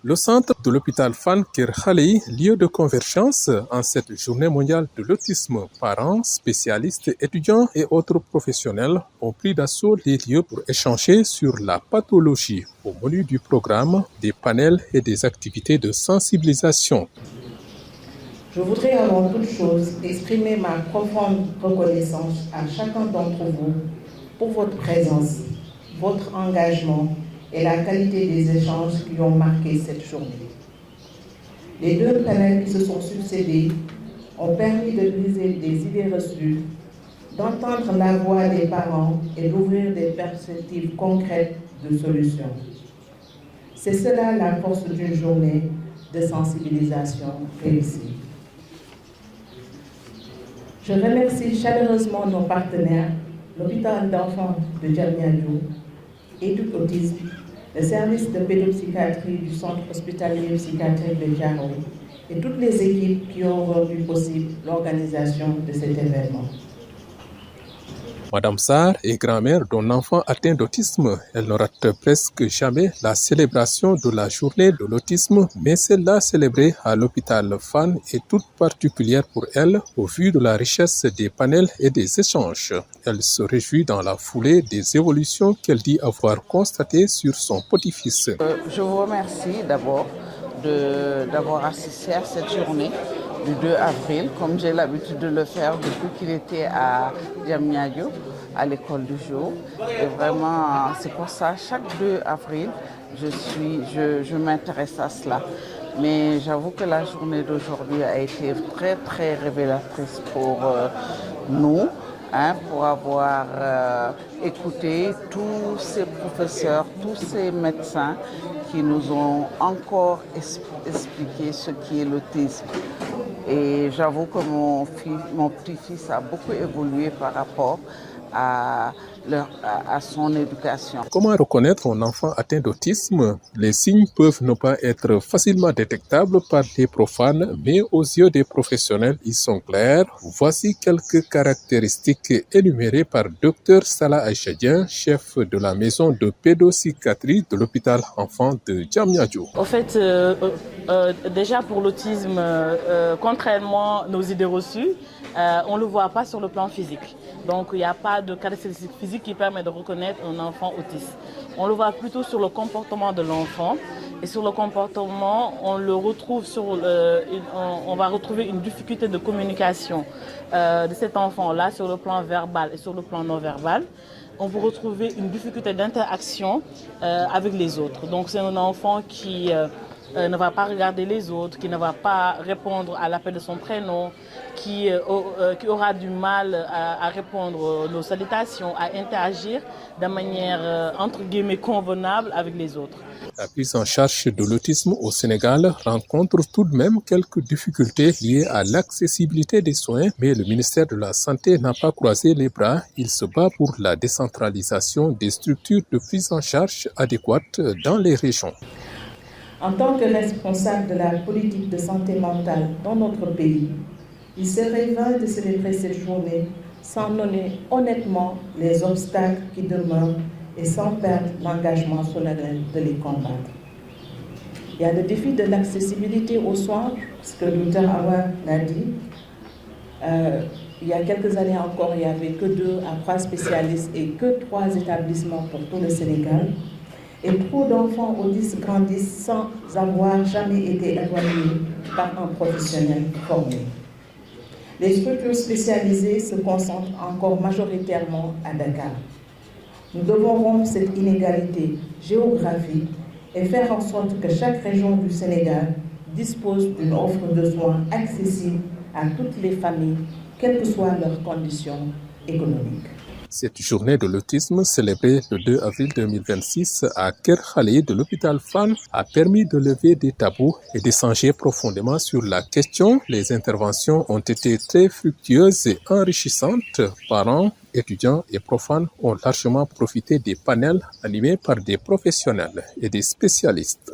Le centre de l'hôpital Fann Kër Khalei, lieu de convergence en cette journée mondiale de l'autisme, parents, spécialistes, étudiants et autres professionnels ont pris d'assaut les lieux pour échanger sur la pathologie. Au menu du programme, des panels et des activités de sensibilisation. Je voudrais avant toute chose exprimer ma profonde reconnaissance à chacun d'entre vous pour votre présence, votre engagement et la qualité des échanges qui ont marqué cette journée. Les deux panels qui se sont succédés ont permis de briser des idées reçues, d'entendre la voix des parents et d'ouvrir des perspectives concrètes de solutions. C'est cela la force d'une journée de sensibilisation réussie. Je remercie chaleureusement nos partenaires, l'hôpital d'enfants de Diamniadio, Éduc Autisme, le service de pédopsychiatrie du centre hospitalier psychiatrique de Thiaroye et toutes les équipes qui ont rendu possible l'organisation de cet événement. Madame Sarr est grand-mère d'un enfant atteint d'autisme. Elle ne rate presque jamais la célébration de la journée de l'autisme, mais celle-là célébrée à l'hôpital Fann est toute particulière pour elle au vu de la richesse des panels et des échanges. Elle se réjouit dans la foulée des évolutions qu'elle dit avoir constatées sur son petit-fils. Je vous remercie d'abord d'avoir assisté à cette journée du 2 avril, comme j'ai l'habitude de le faire depuis qu'il était à Diamniadio, à l'école du jour. Et vraiment, c'est pour ça, chaque 2 avril, je m'intéresse à cela. Mais j'avoue que la journée d'aujourd'hui a été très, très révélatrice pour nous, pour avoir écouté tous ces professeurs, tous ces médecins qui nous ont encore expliqué ce qui est l'autisme. Et j'avoue que mon petit-fils a beaucoup évolué par rapport à son éducation. Comment reconnaître un enfant atteint d'autisme? Les signes peuvent ne pas être facilement détectables par les profanes, mais aux yeux des professionnels, ils sont clairs. Voici quelques caractéristiques énumérées par Dr Salah Aïchadien, chef de la maison de pédopsychiatrie de l'hôpital enfant de Diamniadio. Au fait, déjà pour l'autisme, contrairement à nos idées reçues, on ne le voit pas sur le plan physique. Donc il n'y a pas de caractéristiques physiques qui permettent de reconnaître un enfant autiste. On le voit plutôt sur le comportement de l'enfant. Et sur le comportement, on va retrouver une difficulté de communication de cet enfant-là sur le plan verbal et sur le plan non verbal. On peut retrouver une difficulté d'interaction avec les autres. Donc c'est un enfant qui ne va pas regarder les autres, qui ne va pas répondre à l'appel de son prénom, qui aura du mal à répondre aux salutations, à interagir de manière entre guillemets convenable avec les autres. La prise en charge de l'autisme au Sénégal rencontre tout de même quelques difficultés liées à l'accessibilité des soins, mais le ministère de la Santé n'a pas croisé les bras. Il se bat pour la décentralisation des structures de prise en charge adéquates dans les régions. En tant que responsable de la politique de santé mentale dans notre pays, il serait vain de célébrer cette journée sans nommer honnêtement les obstacles qui demeurent et sans perdre l'engagement solennel de les combattre. Il y a le défi de l'accessibilité aux soins, ce que le Dr Awa l'a dit. Il y a quelques années encore, il n'y avait que 2 à 3 spécialistes et que 3 établissements pour tout le Sénégal. Et trop d'enfants autistes grandissent sans avoir jamais été évalués par un professionnel formé. Les structures spécialisées se concentrent encore majoritairement à Dakar. Nous devons rompre cette inégalité géographique et faire en sorte que chaque région du Sénégal dispose d'une offre de soins accessible à toutes les familles, quelles que soient leurs conditions économiques. Cette journée de l'autisme, célébrée le 2 avril 2026 à Kër Khalei de l'hôpital Fann, a permis de lever des tabous et d'échanger profondément sur la question. Les interventions ont été très fructueuses et enrichissantes. Parents, étudiants et profanes ont largement profité des panels animés par des professionnels et des spécialistes.